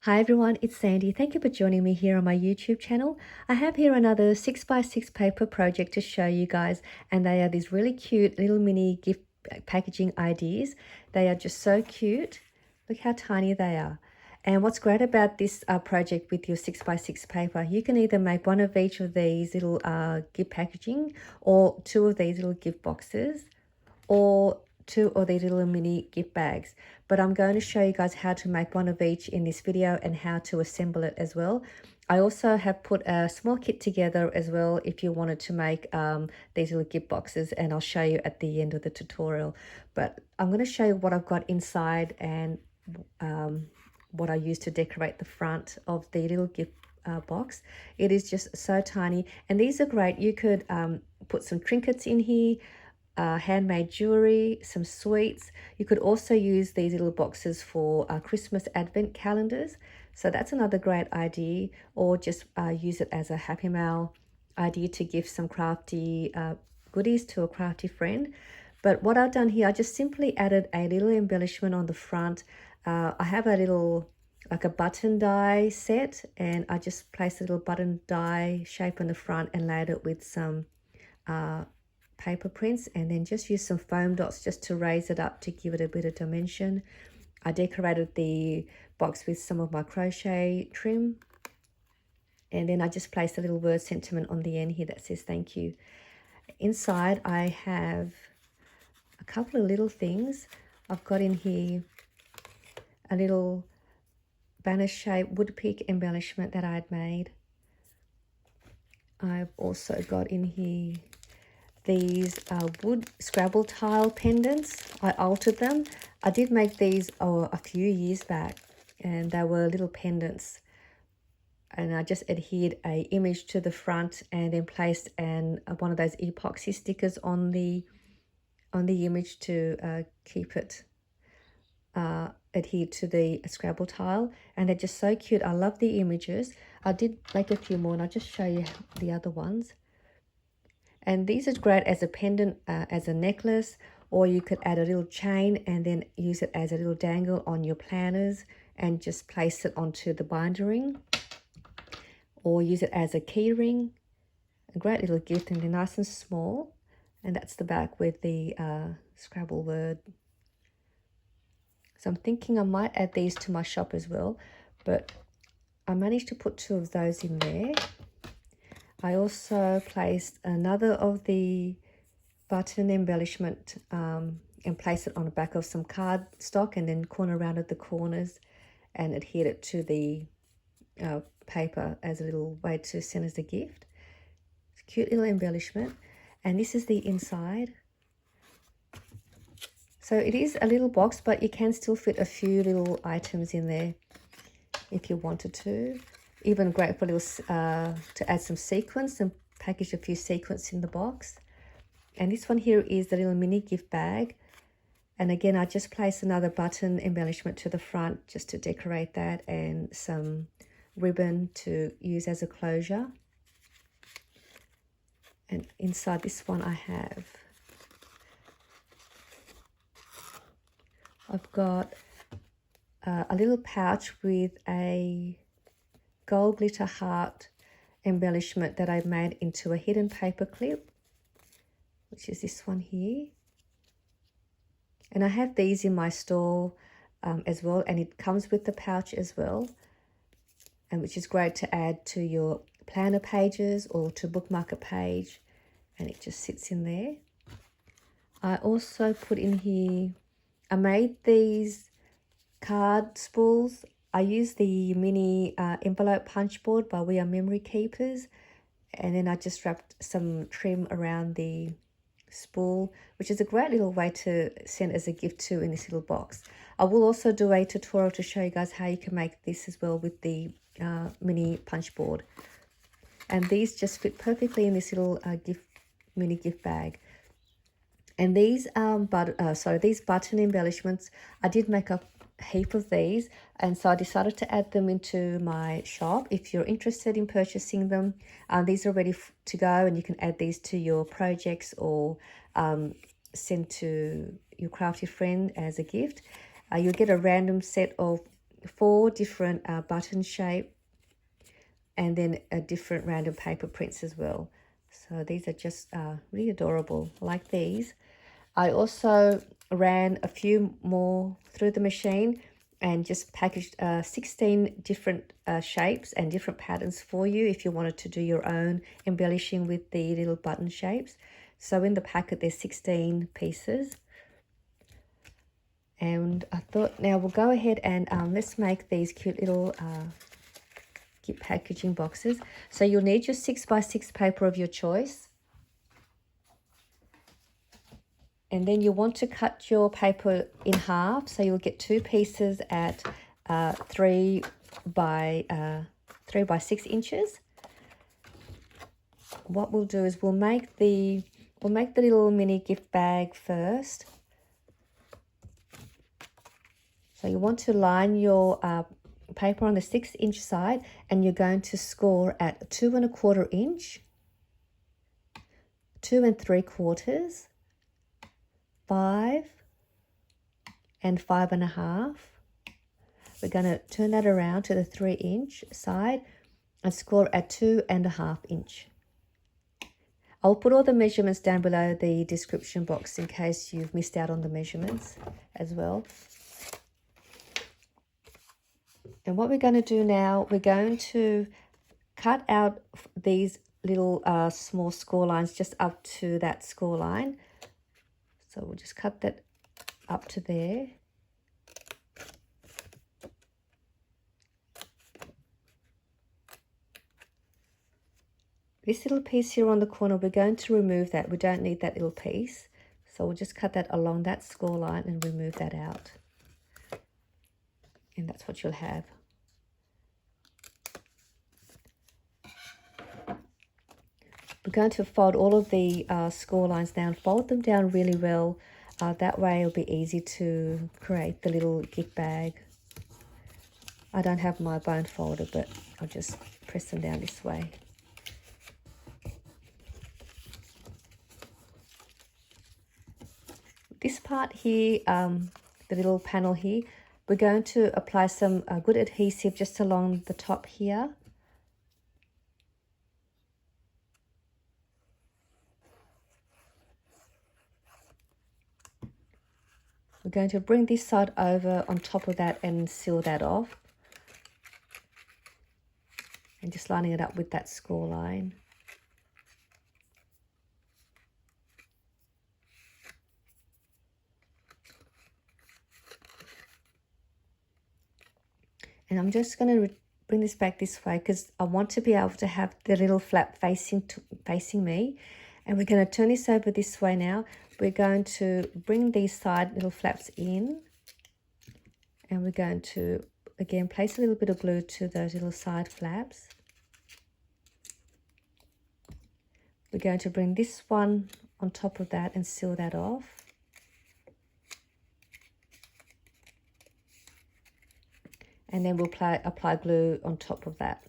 Hi everyone, it's Sandy. Thank you for joining me here on my YouTube channel. I have here another 6x6 paper project to show you guys, and they are these really cute little mini gift packaging ideas. They are just so cute. Look how tiny they are. And what's great about this project with your 6x6 paper, you can either make one of each of these little gift packaging or two of these little gift boxes, or two of these little mini gift bags. But I'm going to show you guys how to make one of each in this video and how to assemble it as well. I also have put a small kit together as well if you wanted to make these little gift boxes, and I'll show you at the end of the tutorial. But I'm going to show you what I've got inside and what I use to decorate the front of the little gift box. It is just so tiny, and these are great. You could put some trinkets in here, handmade jewelry, some sweets. You could also use these little boxes for Christmas advent calendars. So that's another great idea, or just use it as a happy mail idea to give some crafty goodies to a crafty friend. But what I've done here, I just simply added a little embellishment on the front. I have a little, like a button die set, and I just placed a little button die shape on the front and laid it with some paper prints, and then just use some foam dots just to raise it up to give it a bit of dimension. I decorated the box with some of my crochet trim, and then I just placed a little word sentiment on the end here that says thank you. Inside I have a couple of little things. I've got in here a little banner shaped wood pick embellishment that I had made. I've also got in here these wood Scrabble tile pendants. I altered them. I did make these a few years back, and they were little pendants, and I just adhered a image to the front and then placed one of those epoxy stickers on the image to keep it adhered to the Scrabble tile. And they're just so cute. I love the images. I did make a few more, and I'll just show you the other ones. And these are great as a pendant, as a necklace, or you could add a little chain and then use it as a little dangle on your planners and just place it onto the binder ring, or use it as a key ring. A great little gift, and they're nice and small. And that's the back with the Scrabble word. So I'm thinking I might add these to my shop as well, but I managed to put two of those in there. I also placed another of the button embellishment and placed it on the back of some cardstock, and then corner rounded the corners and adhered it to the paper as a little way to send as a gift. It's a cute little embellishment. And this is the inside. So it is a little box, but you can still fit a few little items in there if you wanted to. Even great for little to add some sequins and package a few sequins in the box. And this one here is the little mini gift bag. And again, I just placed another button embellishment to the front just to decorate that, and some ribbon to use as a closure. And inside this one I've got a little pouch with a gold glitter heart embellishment that I made into a hidden paper clip, which is this one here. And I have these in my store as well, and it comes with the pouch as well, and which is great to add to your planner pages or to bookmark a page, and it just sits in there. I also put in here, I made these card spools. I use the mini envelope punch board by We Are Memory Keepers, and then I just wrapped some trim around the spool, which is a great little way to send as a gift too in this little box. I will also do a tutorial to show you guys how you can make this as well with the mini punch board. And these just fit perfectly in this little mini gift bag. And these these button embellishments, I did make a heap of these, and so I decided to add them into my shop. If you're interested in purchasing them, these are ready to go, and you can add these to your projects or send to your crafty friend as a gift. You'll get a random set of 4 different button shape, and then a different random paper prints as well. So these are just really adorable, like these. I also ran a few more through the machine and just packaged 16 different shapes and different patterns for you if you wanted to do your own embellishing with the little button shapes. So in the packet there's 16 pieces. And I thought now we'll go ahead and let's make these cute little gift packaging boxes. So you'll need your 6x6 paper of your choice. And then you want to cut your paper in half, so you'll get 2 pieces at 3 by 6 inches. What we'll do is we'll make the little mini gift bag first. So you want to line your paper on the 6-inch side, and you're going to score at 2 1/4 inch, 2 3/4. 5 and 5 1/2. We're going to turn that around to the 3-inch side and score at 2 1/2 inch. I'll put all the measurements down below the description box in case you've missed out on the measurements as well. And what we're going to do now, we're going to cut out these little small score lines just up to that score line. So we'll just cut that up to there. This little piece here on the corner, we're going to remove that. We don't need that little piece. So we'll just cut that along that score line and remove that out. And that's what you'll have. We're going to fold all of the score lines down, fold them down really well. That way it'll be easy to create the little gift bag. I don't have my bone folder, but I'll just press them down this way. This part here, the little panel here, we're going to apply some good adhesive just along the top here. We're going to bring this side over on top of that and seal that off. And just lining it up with that score line. And I'm just going to bring this back this way because I want to be able to have the little flap facing me. And we're going to turn this over this way now. We're going to bring these side little flaps in. And we're going to, again, place a little bit of glue to those little side flaps. We're going to bring this one on top of that and seal that off. And then we'll apply glue on top of that.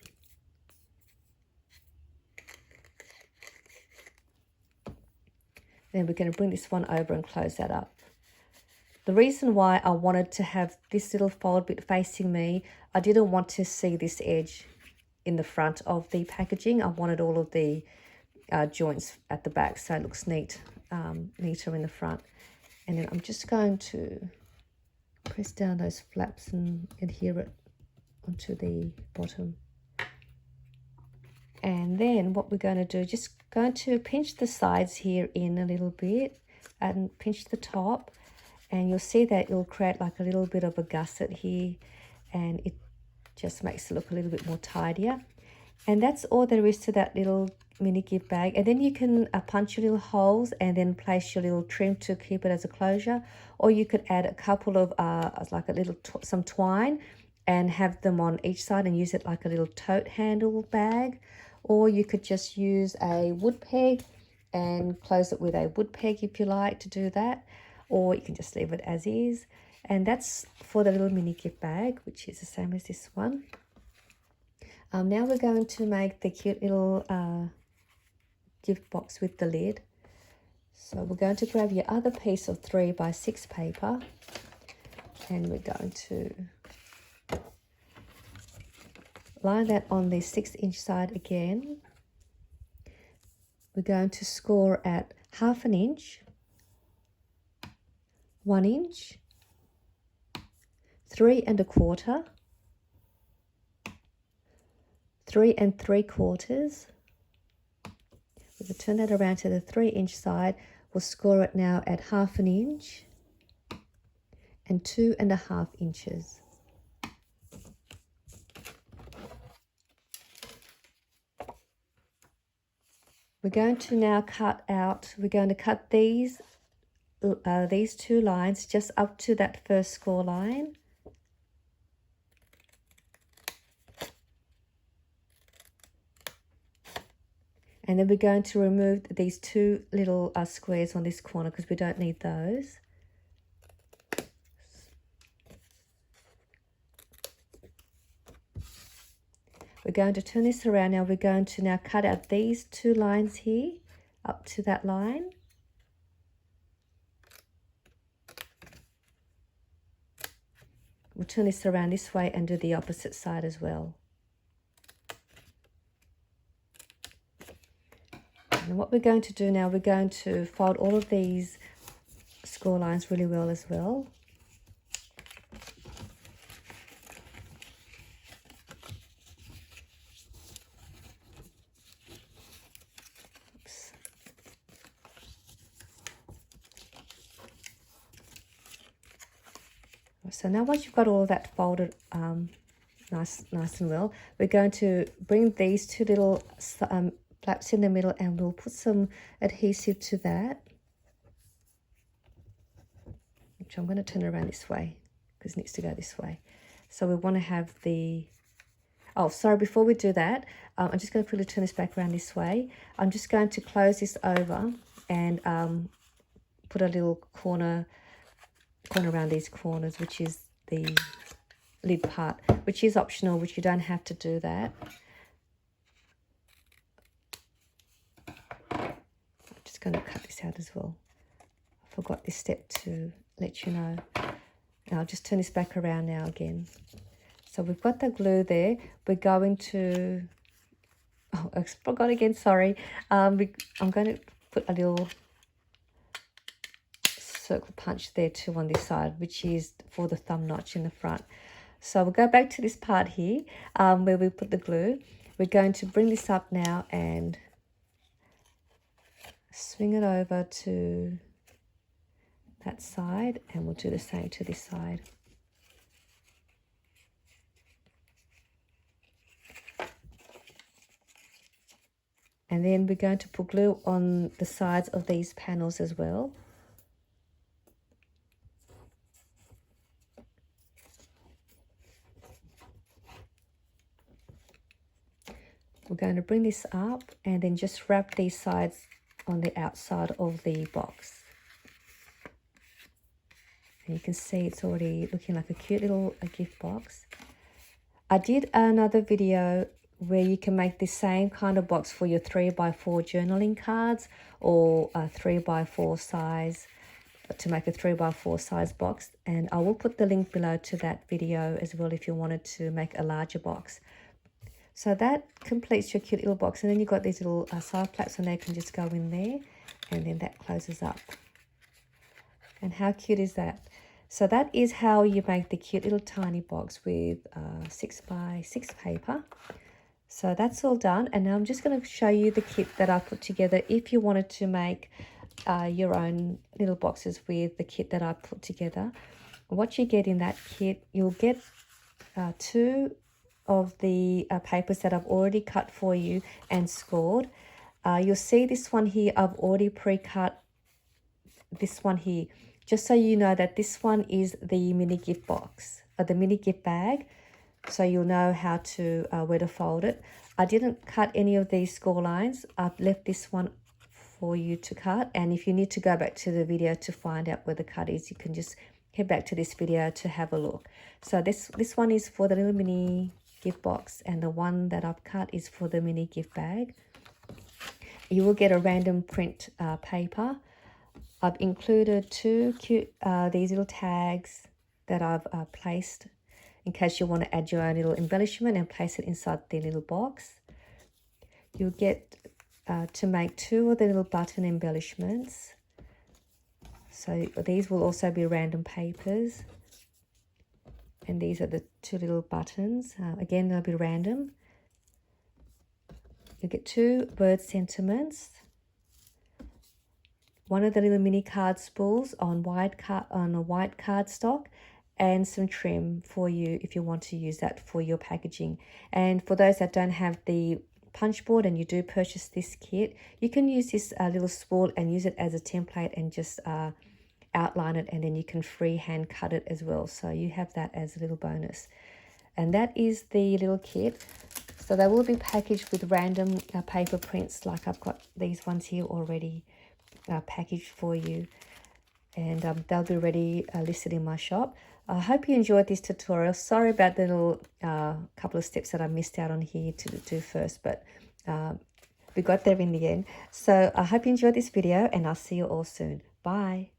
Then we're going to bring this one over and close that up. The reason why I wanted to have this little fold bit facing me, I didn't want to see this edge in the front of the packaging. I wanted all of the joints at the back so it looks neater in the front. And then I'm just going to press down those flaps and adhere it onto the bottom. And then what we're going to do, just going to pinch the sides here in a little bit and pinch the top, and you'll see that it'll create like a little bit of a gusset here, and it just makes it look a little bit more tidier. And that's all there is to that little mini gift bag. And then you can punch your little holes and then place your little trim to keep it as a closure, or you could add a couple of like a little some twine and have them on each side and use it like a little tote handle bag. Or you could just use a wood peg and close it with a wood peg if you like to do that. Or you can just leave it as is. And that's for the little mini gift bag, which is the same as this one. Now we're going to make the cute little gift box with the lid. So we're going to grab your other piece of 3 by 6 paper. And we're going to line that on the 6-inch side again. We're going to score at 1/2 inch, 1 inch, 3 1/4, 3 3/4. We'll turn that around to the 3-inch side. We'll score it now at 1/2 inch and 2 1/2 inches. We're going to now we're going to cut these 2 lines just up to that first score line. And then we're going to remove these 2 little squares on this corner because we don't need those. We're going to turn this around now. We're going to now cut out these 2 lines here up to that line. We'll turn this around this way and do the opposite side as well. And what we're going to do now, we're going to fold all of these score lines really well as well. Oops. So now once you've got all of that folded nice and well, we're going to bring these 2 little flaps in the middle and we'll put some adhesive to that, which I'm going to turn around this way because it needs to go this way. So we want to have the, oh sorry, before we do that, I'm just going to quickly turn this back around this way. I'm just going to close this over and put a little corner around these corners, which is the lid part, which is optional, which you don't have to do that. Going to cut this out as well. I forgot this step to let you know. Now I'll just turn this back around now again. So we've got the glue there. We're going to, oh, I forgot again, sorry. I'm going to put a little circle punch there too on this side, which is for the thumb notch in the front. So we'll go back to this part here where we put the glue. We're going to bring this up now and swing it over to that side, and we'll do the same to this side. And then we're going to put glue on the sides of these panels as well. We're going to bring this up and then just wrap these sides on the outside of the box. And you can see it's already looking like a cute little gift box. I did another video where you can make the same kind of box for your 3x4 journaling cards or a 3x4 size, to make a 3x4 size box, and I will put the link below to that video as well if you wanted to make a larger box. So that completes your cute little box, and then you've got these little side flaps and they can just go in there, and then that closes up. And how cute is that? So that is how you make the cute little tiny box with 6x6 paper. So that's all done, and now I'm just going to show you the kit that I put together if you wanted to make your own little boxes with the kit that I put together. What you get in that kit, you'll get 2 of the papers that I've already cut for you and scored. You'll see this one here, I've already pre-cut this one here, just so you know that this one is the mini gift box, or the mini gift bag, so you'll know how to where to fold it. I didn't cut any of these score lines. I've left this one for you to cut, and if you need to go back to the video to find out where the cut is, you can just head back to this video to have a look. So this one is for the little mini gift box, and the one that I've cut is for the mini gift bag. You will get a random print paper. I've included 2 cute these little tags that I've placed in case you want to add your own little embellishment and place it inside the little box. You'll get to make 2 of the little button embellishments. So these will also be random papers. And these are the 2 little buttons. Again, they'll be random. You'll get 2 bird sentiments. 1 of the little mini card spools on a white cardstock, and some trim for you if you want to use that for your packaging. And for those that don't have the punch board and you do purchase this kit, you can use this little spool and use it as a template and just outline it, and then you can freehand cut it as well. So you have that as a little bonus. And that is the little kit. So they will be packaged with random paper prints, like I've got these ones here already packaged for you, and they'll be ready listed in my shop. I hope you enjoyed this tutorial. Sorry about the little couple of steps that I missed out on here to do first, but we got there in the end. So I hope you enjoyed this video, and I'll see you all soon. Bye.